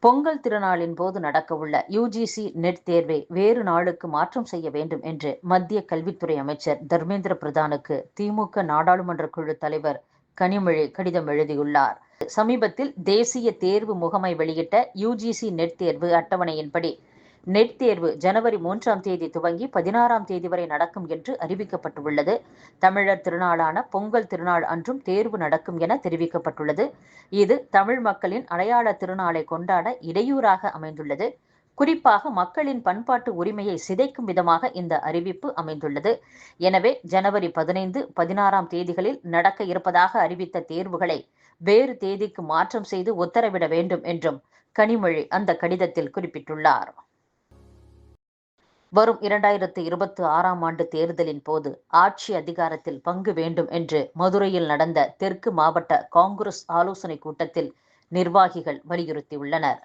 பொங்கல் திருநாளின் போது நடக்கவுள்ள UGC net தேர்வை வேறு நாளுக்கு மாற்றம் செய்ய வேண்டும் என்று மத்திய கல்வித்துறை அமைச்சர் தர்மேந்திர பிரதானுக்கு திமுக நாடாளுமன்ற குழு தலைவர் கனிமொழி கடிதம் எழுதியுள்ளார். சமீபத்தில் தேசிய தேர்வு முகமை வெளியிட்ட யுஜிசி நெட் தேர்வு அட்டவணையின்படி நெட் தேர்வு ஜனவரி 3ஆம் தேதி துவங்கி 16ஆம் தேதி வரை நடக்கும் என்று அறிவிக்கப்பட்டுள்ளது. தமிழர் திருநாளான பொங்கல் திருநாள் அன்றும் தேர்வு நடக்கும் என தெரிவிக்கப்பட்டுள்ளது. இது தமிழ் மக்களின் அடையாள திருநாளை கொண்டாட இடையூறாக அமைந்துள்ளது. குறிப்பாக மக்களின் பண்பாட்டு உரிமையை சிதைக்கும் விதமாக இந்த அறிவிப்பு அமைந்துள்ளது. எனவே ஜனவரி 15, 16ஆம் தேதிகளில் நடக்க இருப்பதாக அறிவித்த தேர்வுகளை வேறு தேதிக்கு மாற்றம் செய்து உத்தரவிட வேண்டும் என்றும் கனிமொழி அந்த கடிதத்தில் குறிப்பிட்டுள்ளார். வரும் 2026ஆம் ஆண்டு தேர்தலின் போது ஆட்சி அதிகாரத்தில் பங்கு வேண்டும் என்று மதுரையில் நடந்த தெற்கு மாவட்ட காங்கிரஸ் ஆலோசனை கூட்டத்தில் நிர்வாகிகள் வலியுறுத்தியுள்ளனர்.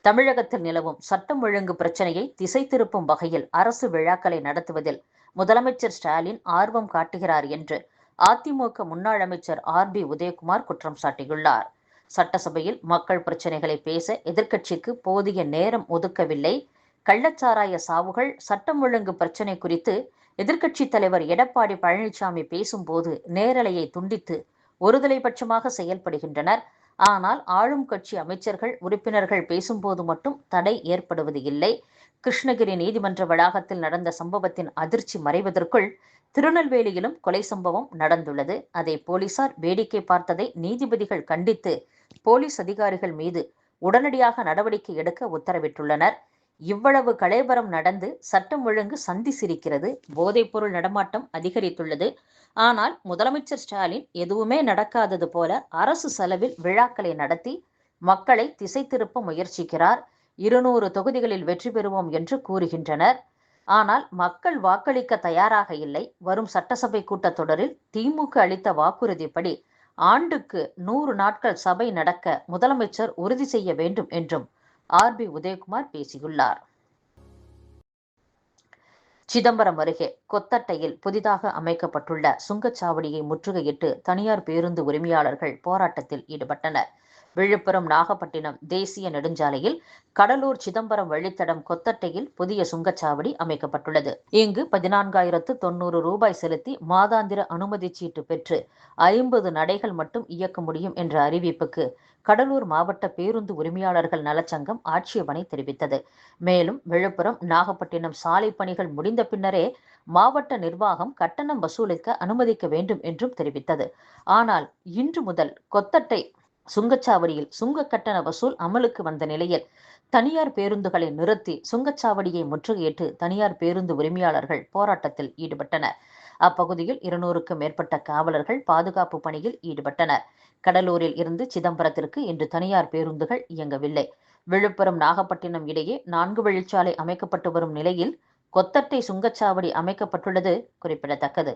தமிழகத்தில் நிலவும் சட்டம் ஒழுங்கு பிரச்சனையை திசை திருப்பும் வகையில் அரசு விழாக்களை நடத்துவதில் முதலமைச்சர் ஸ்டாலின் ஆர்வம் காட்டுகிறார் என்று அதிமுக முன்னாள் அமைச்சர் ஆர்.பி. உதயகுமார் குற்றம் சாட்டியுள்ளார். சட்டசபையில் மக்கள் பிரச்சனைகளை பேச எதிர்க்கட்சிக்கு போதிய நேரம் ஒதுக்கவில்லை. கள்ளச்சாராய சாவுகள், சட்டம் ஒழுங்கு பிரச்சினை குறித்து எதிர்க்கட்சித் தலைவர் எடப்பாடி பழனிசாமி பேசும்போது நேரலையை துண்டித்து ஒருதலைபட்சமாக செயல்படுகின்றனர். ஆனால் ஆளும் கட்சி அமைச்சர்கள், உறுப்பினர்கள் பேசும்போது மட்டும் தடை ஏற்படுவது இல்லை. கிருஷ்ணகிரி நீதிமன்ற வளாகத்தில் நடந்த சம்பவத்தின் அதிர்ச்சி மறைவதற்குள் திருநெல்வேலியிலும் கொலை சம்பவம் நடந்துள்ளது. அதை போலீசார் வேடிக்கை பார்த்ததை நீதிபதிகள் கண்டித்து போலீஸ் அதிகாரிகள் மீது உடனடியாக நடவடிக்கை எடுக்க உத்தரவிட்டுள்ளனர். இவ்வளவு கலேபரம் நடந்து சட்டம் ஒழுங்கு சந்தி சிரிக்கிறது. போதைப்பொருள் நடமாட்டம் அதிகரித்துள்ளது. ஆனால் முதலமைச்சர் ஸ்டாலின் எதுவுமே நடக்காதது போல அரசு செலவில் விழாக்களை நடத்தி மக்களை திசை திருப்ப முயற்சிக்கிறார். 200 தொகுதிகளில் வெற்றி பெறுவோம் என்று கூறுகின்றனர். ஆனால் மக்கள் வாக்களிக்க தயாராக இல்லை. வரும் சட்டசபை கூட்டத்தொடரில் திமுக அளித்த வாக்குறுதிப்படி ஆண்டுக்கு 100 நாட்கள் சபை நடக்க முதலமைச்சர் உறுதி செய்ய வேண்டும் என்றும் ஆர்.பி. உதயகுமார் பேசியுள்ளார். சிதம்பரம் அருகே கொத்தட்டையில் புதிதாக அமைக்கப்பட்டுள்ள சுங்கச்சாவடியை முற்றுகையிட்டு தனியார் பேருந்து உரிமையாளர்கள் போராட்டத்தில் ஈடுபட்டனர். விழுப்புரம் நாகப்பட்டினம் தேசிய நெடுஞ்சாலையில் கடலூர் சிதம்பரம் வழித்தடம் கொத்தட்டையில் புதிய சுங்கச்சாவடி அமைக்கப்பட்டுள்ளது. இங்கு 14,090 ரூபாய் செலுத்தி மாதாந்திர அனுமதி சீட்டு பெற்று 50 நடைகள் மட்டும் இயக்க முடியும் என்ற அறிவிப்புக்கு கடலூர் மாவட்ட பேருந்து உரிமையாளர்கள் நலச்சங்கம் ஆட்சேபனை தெரிவித்தது. மேலும் விழுப்புரம் நாகப்பட்டினம் சாலை பணிகள் முடிந்த பின்னரே மாவட்ட நிர்வாகம் கட்டணம் வசூலிக்க அனுமதிக்க வேண்டும் என்றும் தெரிவித்தது. ஆனால் இன்று முதல் கொத்தட்டை சுங்கச்சாவடியில் சுங்க கட்டண வசூல் அமலுக்கு வந்த நிலையில் தனியார் பேருந்துகளை நிறுத்தி சுங்கச்சாவடியை முற்றுகையிட்டு தனியார் பேருந்து உரிமையாளர்கள் போராட்டத்தில் ஈடுபட்டனர். அப்பகுதியில் 200க்கும் மேற்பட்ட காவலர்கள் பாதுகாப்பு பணியில் ஈடுபட்டனர். கடலூரில் இருந்து சிதம்பரத்திற்கு இன்று தனியார் பேருந்துகள் இயங்கவில்லை. விழுப்புரம் நாகப்பட்டினம் இடையே 4 வழிச்சாலை அமைக்கப்பட்டு வரும் நிலையில் கொத்தட்டை சுங்கச்சாவடி அமைக்கப்பட்டுள்ளது குறிப்பிடத்தக்கது.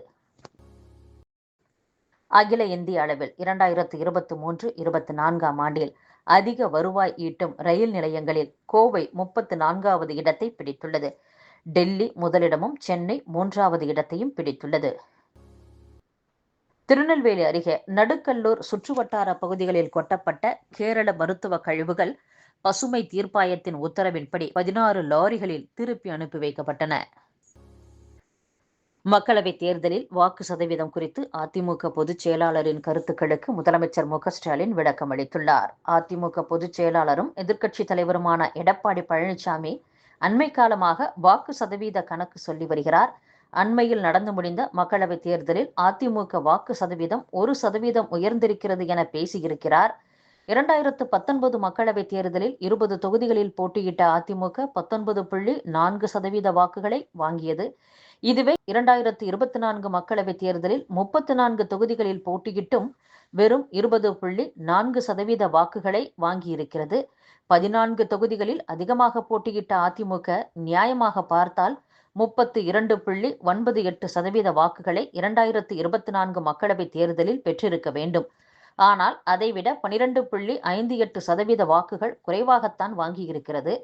அகில இந்திய அளவில் 2023-24ஆம் ஆண்டில் அதிக வருவாய் ஈட்டும் ரயில் நிலையங்களில் கோவை 34வது இடத்தை பிடித்துள்ளது. டெல்லி முதலிடமும் சென்னை 3வது இடத்தையும் பிடித்துள்ளது. திருநெல்வேலி அருகே நடுக்கல்லூர் சுற்றுவட்டார பகுதிகளில் கொட்டப்பட்ட கேரள மருத்துவ கழிவுகள் பசுமை தீர்ப்பாயத்தின் உத்தரவின்படி 16 லாரிகளில் திருப்பி அனுப்பி வைக்கப்பட்டன. மக்களவைத் தேர்தலில் வாக்கு சதவீதம் குறித்து அதிமுக பொதுச் செயலாளரின் கருத்துக்களுக்கு முதலமைச்சர் மு.க.ஸ்டாலின் விளக்கம் அளித்துள்ளார். அதிமுக பொதுச் செயலாளரும் எதிர்க்கட்சித் தலைவருமான எடப்பாடி பழனிசாமி அண்மை காலமாக வாக்கு சதவீத கணக்கு சொல்லி வருகிறார். அண்மையில் நடந்து முடிந்த மக்களவைத் தேர்தலில் அதிமுக வாக்கு சதவீதம் 1% உயர்ந்திருக்கிறது என பேசியிருக்கிறார். 2019 மக்களவைத் தேர்தலில் 20 தொகுதிகளில் போட்டியிட்ட அதிமுக 19.4% வாக்குகளை வாங்கியது. இதுவே 2024 மக்களவைத் தேர்தலில் 34 தொகுதிகளில் போட்டியிட்டும் வெறும் 20.4% வாக்குகளை வாங்கியிருக்கிறது. 14 தொகுதிகளில் அதிகமாக போட்டியிட்ட அதிமுக நியாயமாக பார்த்தால் 32.98% வாக்குகளை 2024 மக்களவைத் தேர்தலில் பெற்றிருக்க வேண்டும். ஆனால் அதைவிட 12.58% வாக்குகள் குறைவாகத்தான் வாங்கியிருக்கிறது.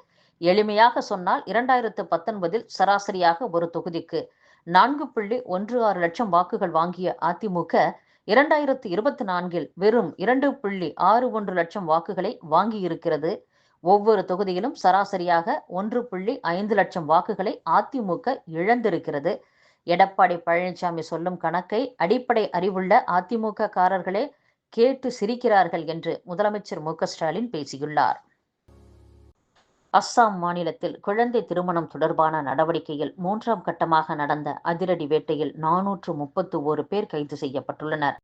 எளிமையாக சொன்னால் 2019 சராசரியாக ஒரு தொகுதிக்கு 4.16 லட்சம் வாக்குகள் வாங்கிய அதிமுக 2024 வெறும் 2.61 லட்சம் வாக்குகளை வாங்கியிருக்கிறது. ஒவ்வொரு தொகுதியிலும் சராசரியாக 1.5 லட்சம் வாக்குகளை அதிமுக இழந்திருக்கிறது. எடப்பாடி பழனிசாமி சொல்லும் கணக்கை அடிப்படை அறிவுள்ள அதிமுக காரர்களே கேட்டு சிரிக்கிறார்கள் என்று முதலமைச்சர் மு.க.ஸ்டாலின் பேசியுள்ளார். அஸ்ஸாம் மாநிலத்தில் குழந்தை திருமணம் தொடர்பான நடவடிக்கையில் 3ஆம் கட்டமாக நடந்த அதிரடி வேட்டையில் 431 பேர் கைது செய்யப்பட்டுள்ளனர்.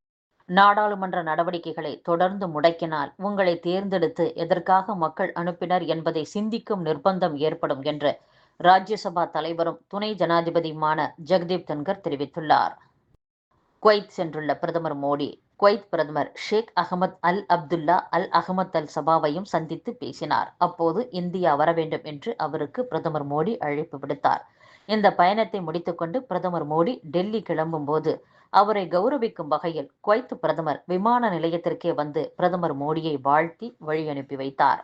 நாடாளுமன்ற நடவடிக்கைகளை தொடர்ந்து முடக்கினால் உங்களை தேர்ந்தெடுத்து எதற்காக மக்கள் அனுப்பினர் என்பதை சிந்திக்கும் நிர்பந்தம் ஏற்படும் என்று ராஜ்யசபா தலைவரும் துணை ஜனாதிபதியுமான ஜெகதீப் தன்கர் தெரிவித்துள்ளார். குவைத் சென்றுள்ள பிரதமர் மோடி குவைத் பிரதமர் ஷேக் அகமது அல் அப்துல்லா அல் அகமது அல் சபாவையும் சந்தித்து பேசினார். அப்போது இந்தியா வர வேண்டும் என்று அவருக்கு பிரதமர் மோடி அழைப்பு விடுத்தார். இந்த பயணத்தை முடித்துக்கொண்டு பிரதமர் மோடி டெல்லி கிளம்பும் போது அவரை கௌரவிக்கும் வகையில் குவைத் பிரதமர் விமான நிலையத்திற்கே வந்து பிரதமர் மோடியை வாழ்த்தி வழி அனுப்பி வைத்தார்.